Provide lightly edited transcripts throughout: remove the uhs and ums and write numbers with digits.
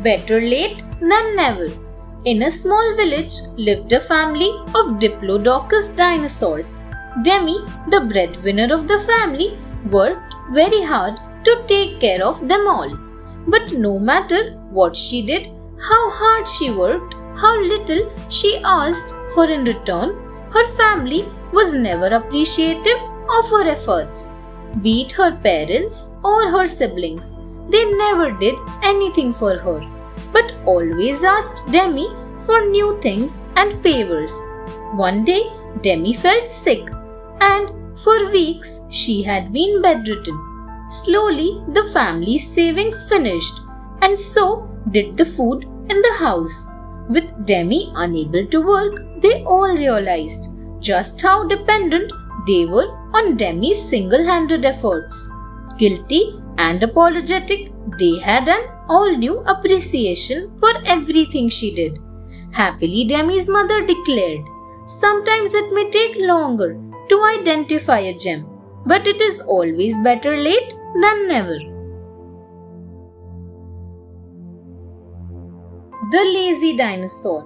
Better late than never. In a small village lived a family of diplodocus dinosaurs. Demi, the breadwinner of the family, worked very hard to take care of them all. But no matter what she did, how hard she worked, how little she asked for in return, her family was never appreciative of her efforts. Be it her parents or her siblings, they never did anything for her, but always asked Demi for new things and favors. One day, Demi felt sick, and for weeks she had been bedridden. Slowly, the family's savings finished, and so did the food in the house. With Demi unable to work, they all realized just how dependent they were on Demi's single-handed efforts. Guilty and apologetic, they had an all-new appreciation for everything she did. Happily, Demi's mother declared, "Sometimes it may take longer to identify a gem, but it is always better late than never." The Lazy Dinosaur.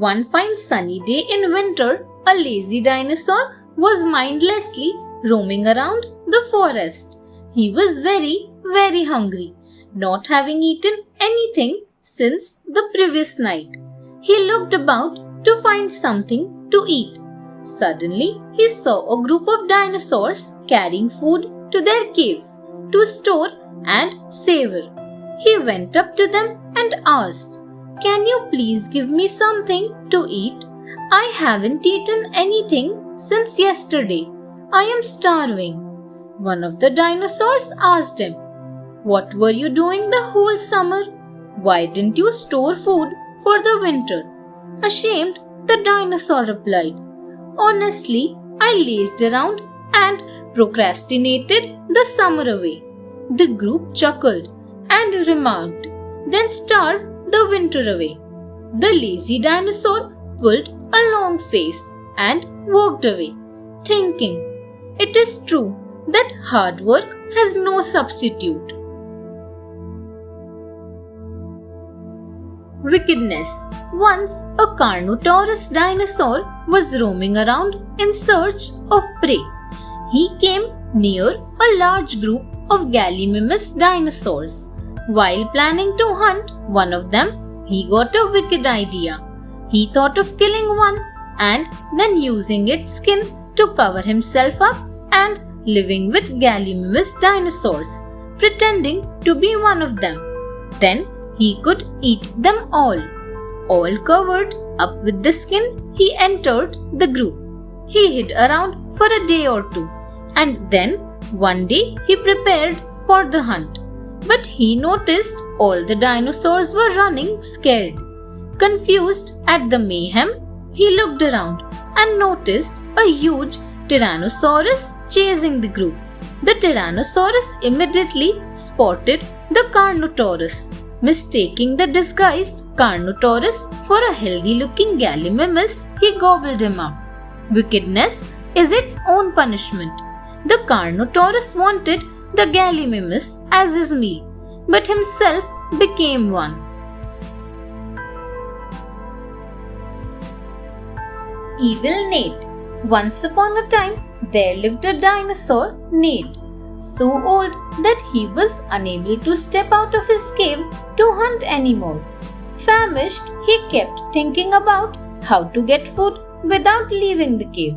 One fine sunny day in winter, a lazy dinosaur was mindlessly roaming around the forest. He was very, very hungry, not having eaten anything since the previous night. He looked about to find something to eat. Suddenly, he saw a group of dinosaurs carrying food to their caves to store and savor. He went up to them and asked, "Can you please give me something to eat? I haven't eaten anything since yesterday. I am starving." One of the dinosaurs asked him, "What were you doing the whole summer? Why didn't you store food for the winter?" Ashamed, the dinosaur replied, "Honestly, I lazed around and procrastinated the summer away." The group chuckled and remarked, "Then starve the winter away." The lazy dinosaur pulled a long face and walked away, thinking, "It is true that hard work has no substitute." Wickedness. Once a Carnotaurus dinosaur was roaming around in search of prey. He came near a large group of Gallimimus dinosaurs. While planning to hunt one of them, he got a wicked idea. He thought of killing one and then using its skin to cover himself up and living with Gallimimus dinosaurs, pretending to be one of them. Then he could eat them all. All covered up with the skin, he entered the group. He hid around for a day or two, and then one day he prepared for the hunt. But he noticed all the dinosaurs were running scared. Confused at the mayhem, he looked around and noticed a huge Tyrannosaurus chasing the group. The Tyrannosaurus immediately spotted the Carnotaurus. Mistaking the disguised Carnotaurus for a healthy-looking Gallimimus, he gobbled him up. Wickedness is its own punishment. The Carnotaurus wanted the Gallimimus as his meal, but himself became one. Evil Nate. Once upon a time, there lived a dinosaur, Nate, so old that he was unable to step out of his cave to hunt anymore. Famished, he kept thinking about how to get food without leaving the cave.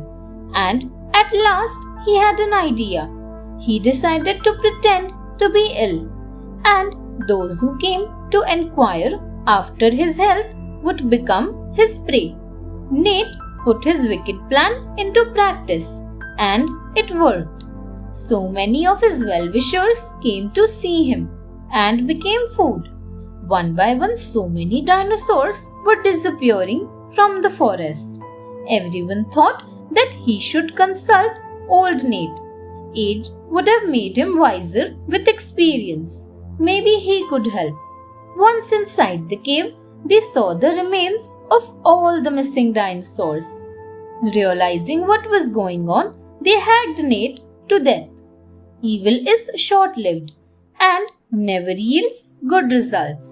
And at last, he had an idea. He decided to pretend to be ill, and those who came to inquire after his health would become his prey. Nate put his wicked plan into practice, and it worked. So many of his well-wishers came to see him and became food. One by one, so many dinosaurs were disappearing from the forest. Everyone thought that he should consult old Nate. Age would have made him wiser with experience. Maybe he could help. Once inside the cave, they saw the remains of all the missing dinosaurs. Realizing what was going on, they hacked Nate to death. Evil is short-lived and never yields good results.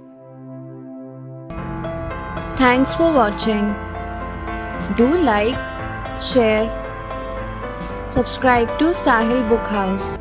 Thanks for watching. Do like, share, subscribe to Sahil Book House.